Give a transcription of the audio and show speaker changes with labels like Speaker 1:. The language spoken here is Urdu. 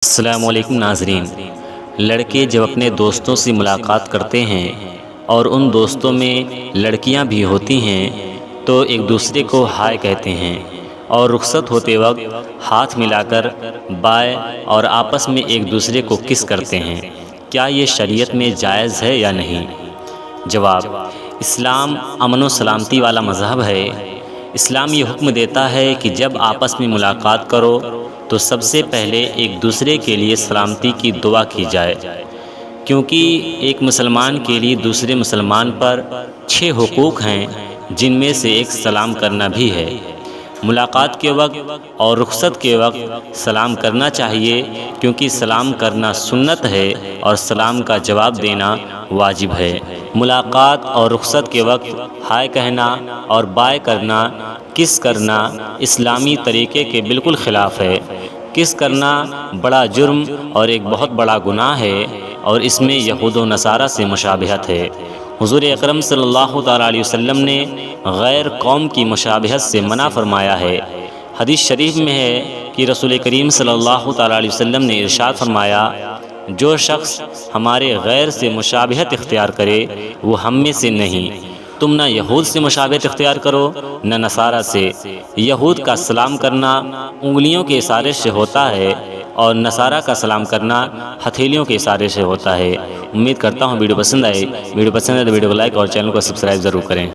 Speaker 1: السلام علیکم ناظرین۔ لڑکے جب اپنے دوستوں سے ملاقات کرتے ہیں اور ان دوستوں میں لڑکیاں بھی ہوتی ہیں تو ایک دوسرے کو ہائے کہتے ہیں اور رخصت ہوتے وقت ہاتھ ملا کر بائے اور آپس میں ایک دوسرے کو کس کرتے ہیں۔ کیا یہ شریعت میں جائز ہے یا نہیں؟ جواب: اسلام امن و سلامتی والا مذہب ہے۔ اسلام یہ حکم دیتا ہے کہ جب آپس میں ملاقات کرو تو سب سے پہلے ایک دوسرے کے لیے سلامتی کی دعا کی جائے، کیونکہ ایک مسلمان کے لیے دوسرے مسلمان پر 6 حقوق ہیں، جن میں سے ایک سلام کرنا بھی ہے۔ ملاقات کے وقت اور رخصت کے وقت سلام کرنا چاہیے، کیونکہ سلام کرنا سنت ہے اور سلام کا جواب دینا واجب ہے۔ ملاقات اور رخصت کے وقت ہائے کہنا اور بائے کرنا، کس کرنا اسلامی طریقے کے بالکل خلاف ہے۔ کس کرنا بڑا جرم اور ایک بہت بڑا گناہ ہے، اور اس میں یہود و نصارہ سے مشابہت ہے۔ حضور اکرم صلی اللہ تعالیٰ علیہ وسلم نے غیر قوم کی مشابہت سے منع فرمایا ہے۔ حدیث شریف میں ہے کہ رسول کریم صلی اللہ تعالیٰ علیہ وسلم نے ارشاد فرمایا، جو شخص ہمارے غیر سے مشابہت اختیار کرے وہ ہم میں سے نہیں۔ تم نہ یہود سے مشابہت اختیار کرو نہ نصارہ سے۔ یہود کا سلام کرنا انگلیوں کے اشارے سے ہوتا ہے اور نصارہ کا سلام کرنا ہتھیلیوں کے اشارے سے ہوتا ہے۔ امید کرتا ہوں ویڈیو پسند آئے۔ ویڈیو پسند ہے تو ویڈیو کو لائک اور چینل کو سبسکرائب ضرور کریں۔